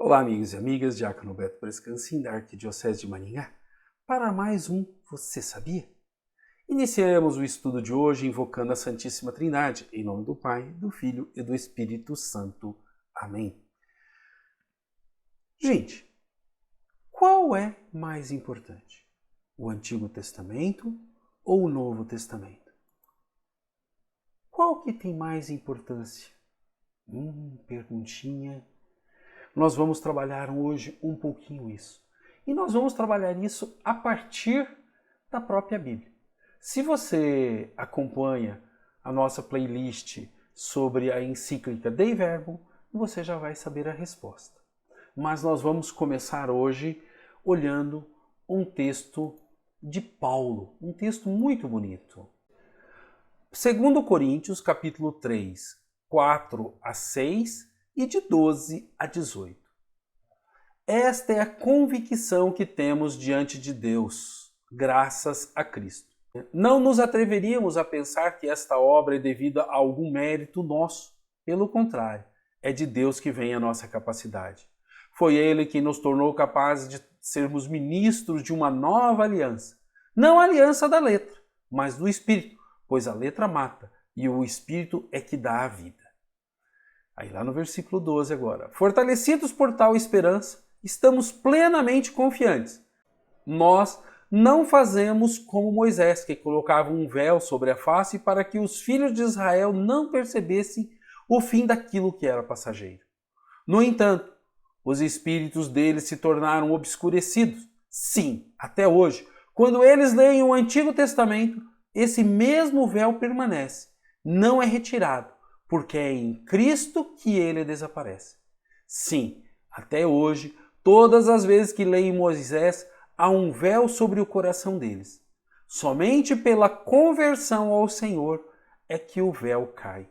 Olá, amigos e amigas, Diácono Beto Brescancin, da Arquidiocese de Maringá, para mais um Você Sabia? Iniciamos o estudo de hoje invocando a Santíssima Trindade, em nome do Pai, do Filho e do Espírito Santo. Amém. Gente, qual é mais importante? O Antigo Testamento ou o Novo Testamento? Qual que tem mais importância? Perguntinha. Nós vamos trabalhar hoje um pouquinho isso. E nós vamos trabalhar isso a partir da própria Bíblia. Se você acompanha a nossa playlist sobre a encíclica Dei Verbum, você já vai saber a resposta. Mas nós vamos começar hoje olhando um texto de Paulo, um texto muito bonito. 2 Coríntios, capítulo 3, 4 a 6 e de 12 a 18. Esta é a convicção que temos diante de Deus, graças a Cristo. Não nos atreveríamos a pensar que esta obra é devida a algum mérito nosso. Pelo contrário, é de Deus que vem a nossa capacidade. Foi Ele que nos tornou capazes de sermos ministros de uma nova aliança. Não a aliança da letra, mas do Espírito, pois a letra mata e o Espírito é que dá a vida. Aí lá no versículo 12 agora. Fortalecidos por tal esperança, estamos plenamente confiantes. Nós não fazemos como Moisés, que colocava um véu sobre a face para que os filhos de Israel não percebessem o fim daquilo que era passageiro. No entanto, os espíritos deles se tornaram obscurecidos. Sim, até hoje, quando eles leem o Antigo Testamento, esse mesmo véu permanece, não é retirado, porque é em Cristo que ele desaparece. Sim, até hoje, todas as vezes que leem Moisés, há um véu sobre o coração deles. Somente pela conversão ao Senhor é que o véu cai.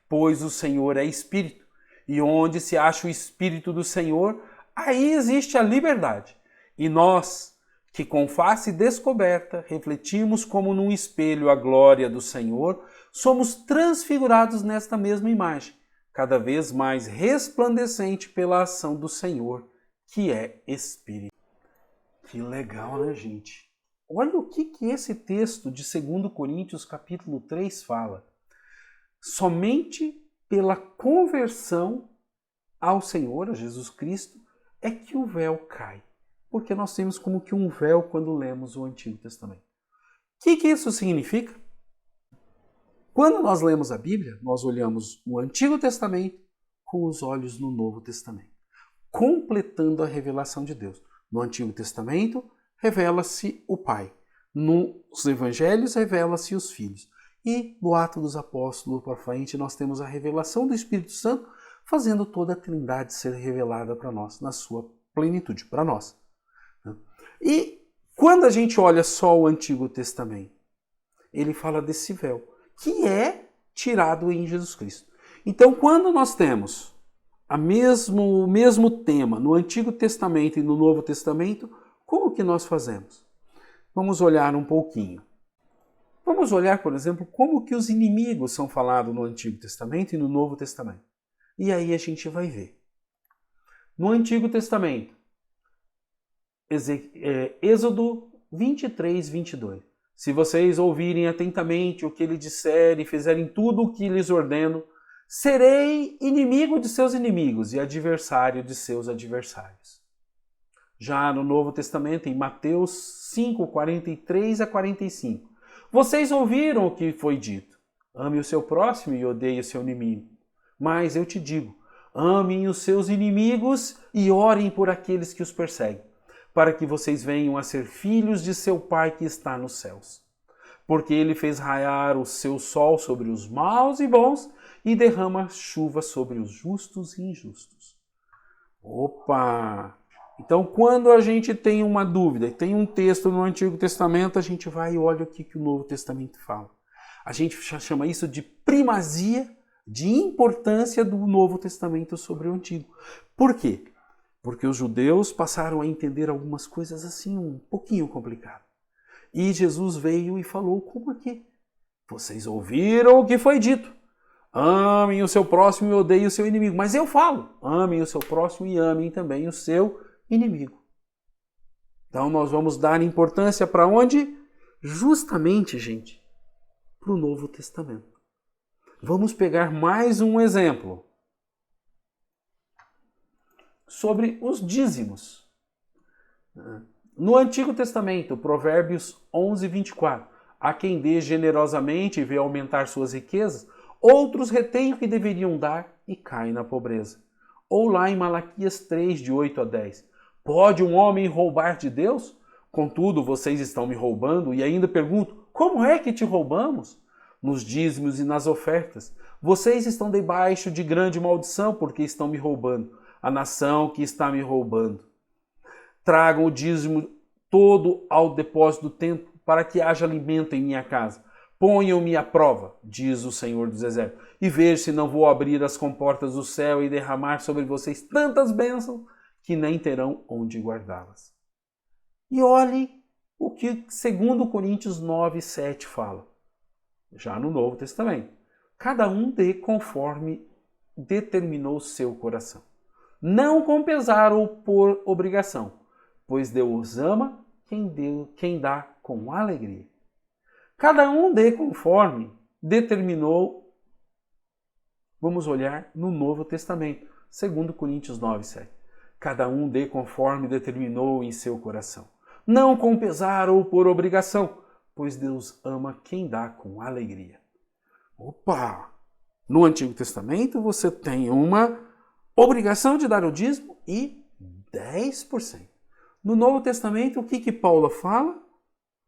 Pois o Senhor é Espírito, e onde se acha o Espírito do Senhor, aí existe a liberdade. E nós, que com face descoberta refletimos como num espelho a glória do Senhor, somos transfigurados nesta mesma imagem, cada vez mais resplandecente pela ação do Senhor, que é Espírito. Que legal, né, gente? Olha o que esse texto de 2 Coríntios capítulo 3 fala. Somente pela conversão ao Senhor, a Jesus Cristo, é que o véu cai. Porque nós temos como que um véu quando lemos o Antigo Testamento. O que isso significa? Quando nós lemos a Bíblia, nós olhamos o Antigo Testamento com os olhos no Novo Testamento, completando a revelação de Deus. No Antigo Testamento, revela-se o Pai. Nos Evangelhos, revela-se os filhos. E no Atos dos Apóstolos, para frente, nós temos a revelação do Espírito Santo, fazendo toda a Trindade ser revelada para nós, na sua plenitude, para nós. E quando a gente olha só o Antigo Testamento, ele fala desse véu, que é tirado em Jesus Cristo. Então, quando nós temos o mesmo tema no Antigo Testamento e no Novo Testamento, como que nós fazemos? Vamos olhar um pouquinho. Vamos olhar, por exemplo, como que os inimigos são falados no Antigo Testamento e no Novo Testamento. E aí a gente vai ver. No Antigo Testamento, Êxodo 23, 22. Se vocês ouvirem atentamente o que ele disser e fizerem tudo o que lhes ordeno, serei inimigo de seus inimigos e adversário de seus adversários. Já no Novo Testamento, em Mateus 5, 43 a 45. Vocês ouviram o que foi dito. Ame o seu próximo e odeie o seu inimigo. Mas eu te digo, amem os seus inimigos e orem por aqueles que os perseguem, para que vocês venham a ser filhos de seu Pai que está nos céus. Porque ele fez raiar o seu sol sobre os maus e bons e derrama chuva sobre os justos e injustos. Opa! Então, quando a gente tem uma dúvida, tem um texto no Antigo Testamento, a gente vai e olha o que o Novo Testamento fala. A gente chama isso de primazia, de importância do Novo Testamento sobre o Antigo. Por quê? Porque os judeus passaram a entender algumas coisas assim um pouquinho complicado. E Jesus veio e falou como aqui. Vocês ouviram o que foi dito. Amem o seu próximo e odeiem o seu inimigo. Mas eu falo, amem o seu próximo e amem também o seu inimigo. Então nós vamos dar importância para onde? Justamente, gente, para o Novo Testamento. Vamos pegar mais um exemplo sobre os dízimos. No Antigo Testamento, Provérbios 11, 24. Há quem dê generosamente e vê aumentar suas riquezas, outros retêm o que deveriam dar e caem na pobreza. Ou lá em Malaquias 3, de 8 a 10. Pode um homem roubar de Deus? Contudo, vocês estão me roubando e ainda pergunto, como é que te roubamos? Nos dízimos e nas ofertas. Vocês estão debaixo de grande maldição porque estão me roubando. A nação que está me roubando. Tragam o dízimo todo ao depósito do templo para que haja alimento em minha casa. Ponham-me à prova, diz o Senhor dos Exércitos, e veja se não vou abrir as comportas do céu e derramar sobre vocês tantas bênçãos que nem terão onde guardá-las. E olhe o que 2 Coríntios 9, 7 fala, já no Novo Testamento. Cada um dê conforme determinou seu coração, não com pesar ou por obrigação, pois Deus ama quem dá com alegria. Cada um dê conforme determinou. Vamos olhar no Novo Testamento, 2 Coríntios 9, 7. Cada um dê conforme determinou em seu coração, não com pesar ou por obrigação, pois Deus ama quem dá com alegria. Opa! No Antigo Testamento você tem uma obrigação de dar o dízimo e 10%. No Novo Testamento, o que Paulo fala?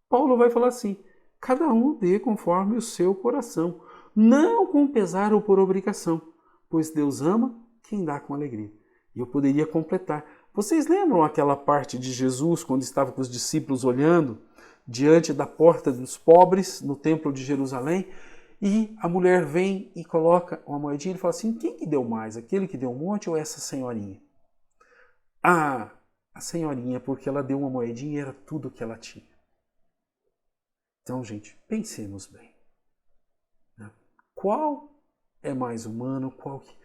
Paulo vai falar assim, cada um dê conforme o seu coração, não com pesar ou por obrigação, pois Deus ama quem dá com alegria. E eu poderia completar. Vocês lembram aquela parte de Jesus, quando estava com os discípulos olhando diante da porta dos pobres no templo de Jerusalém, e a mulher vem e coloca uma moedinha e fala assim, quem que deu mais, aquele que deu um monte ou essa senhorinha? Ah, a senhorinha, porque ela deu uma moedinha e era tudo que ela tinha. Então, gente, pensemos bem. Qual é mais humano? Qual que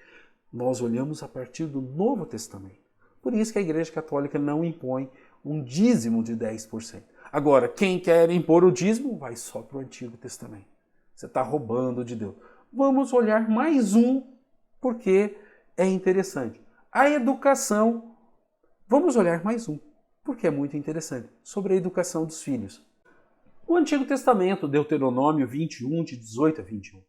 nós olhamos a partir do Novo Testamento? Por isso que a Igreja Católica não impõe um dízimo de 10%. Agora, quem quer impor o dízimo, vai só para o Antigo Testamento. Você está roubando de Deus. Vamos olhar mais um, porque é interessante. A educação. Vamos olhar mais um, porque é muito interessante. Sobre a educação dos filhos. O Antigo Testamento, Deuteronômio 21, de 18 a 21.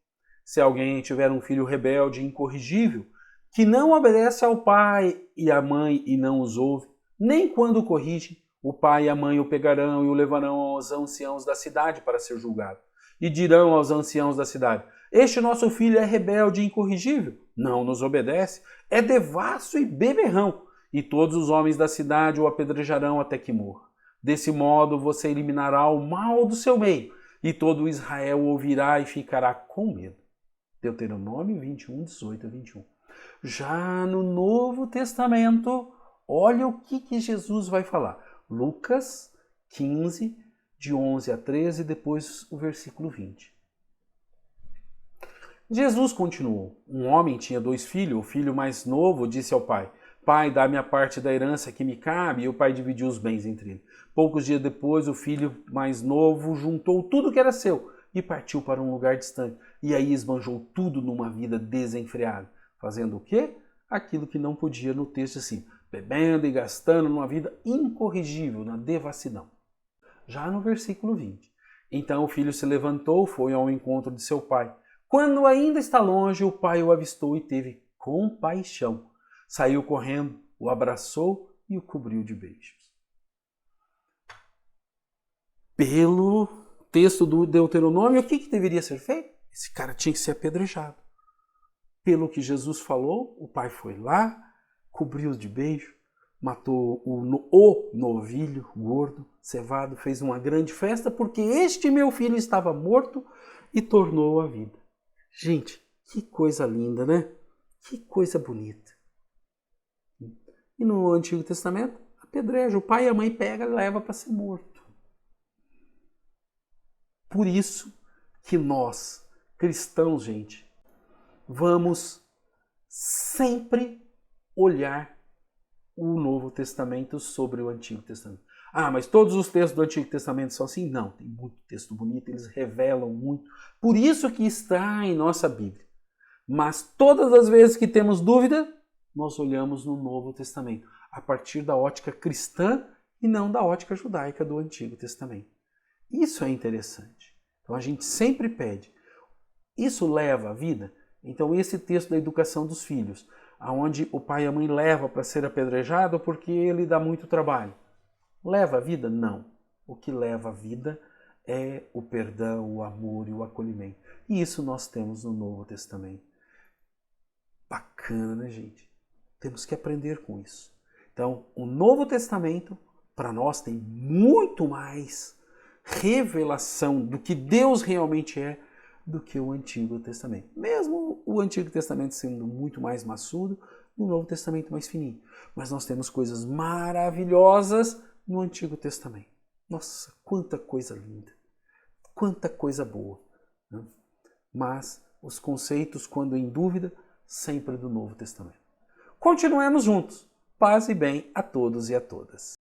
Se alguém tiver um filho rebelde e incorrigível, que não obedece ao pai e à mãe e não os ouve, nem quando o corrige, o pai e a mãe o pegarão e o levarão aos anciãos da cidade para ser julgado. E dirão aos anciãos da cidade, este nosso filho é rebelde e incorrigível, não nos obedece, é devasso e beberrão, e todos os homens da cidade o apedrejarão até que morra. Desse modo você eliminará o mal do seu meio, e todo Israel o ouvirá e ficará com medo. Deuteronômio 21, 18 a 21. Já no Novo Testamento, olha o que Jesus vai falar. Lucas 15, de 11 a 13, depois o versículo 20. Jesus continuou. Um homem tinha 2 filhos. O filho mais novo disse ao pai, pai, dá-me a parte da herança que me cabe, e o pai dividiu os bens entre eles. Poucos dias depois, o filho mais novo juntou tudo que era seu e partiu para um lugar distante. E aí esbanjou tudo numa vida desenfreada. Fazendo o quê? Aquilo que não podia no texto assim, bebendo e gastando numa vida incorrigível, na devassidão. Já no versículo 20. Então o filho se levantou, foi ao encontro de seu pai. Quando ainda está longe, o pai o avistou e teve compaixão. Saiu correndo, o abraçou e o cobriu de beijos. Pelo texto do Deuteronômio, o que deveria ser feito? Esse cara tinha que ser apedrejado. Pelo que Jesus falou, o pai foi lá, cobriu de beijo, matou o novilho gordo, cevado, fez uma grande festa, porque este meu filho estava morto e tornou a vida. Gente, que coisa linda, né? Que coisa bonita. E no Antigo Testamento, apedreja. O pai e a mãe pegam e levam para ser morto. Por isso que nós, cristãos, gente, vamos sempre olhar o Novo Testamento sobre o Antigo Testamento. Ah, mas todos os textos do Antigo Testamento são assim? Não, tem muito texto bonito, eles revelam muito. Por isso que está em nossa Bíblia. Mas todas as vezes que temos dúvida, nós olhamos no Novo Testamento, a partir da ótica cristã e não da ótica judaica do Antigo Testamento. Isso é interessante. Então a gente sempre pede. Isso leva à vida? Então esse texto da educação dos filhos, aonde o pai e a mãe levam para ser apedrejado porque ele dá muito trabalho. Leva a vida? Não. O que leva a vida é o perdão, o amor e o acolhimento. E isso nós temos no Novo Testamento. Bacana, né, gente? Temos que aprender com isso. Então, o Novo Testamento, para nós, tem muito mais revelação do que Deus realmente é do que o Antigo Testamento. Mesmo o Antigo Testamento sendo muito mais maçudo, o Novo Testamento mais fininho. Mas nós temos coisas maravilhosas no Antigo Testamento. Nossa, quanta coisa linda, quanta coisa boa. Né? Mas os conceitos, quando em dúvida, sempre do Novo Testamento. Continuemos juntos. Paz e bem a todos e a todas.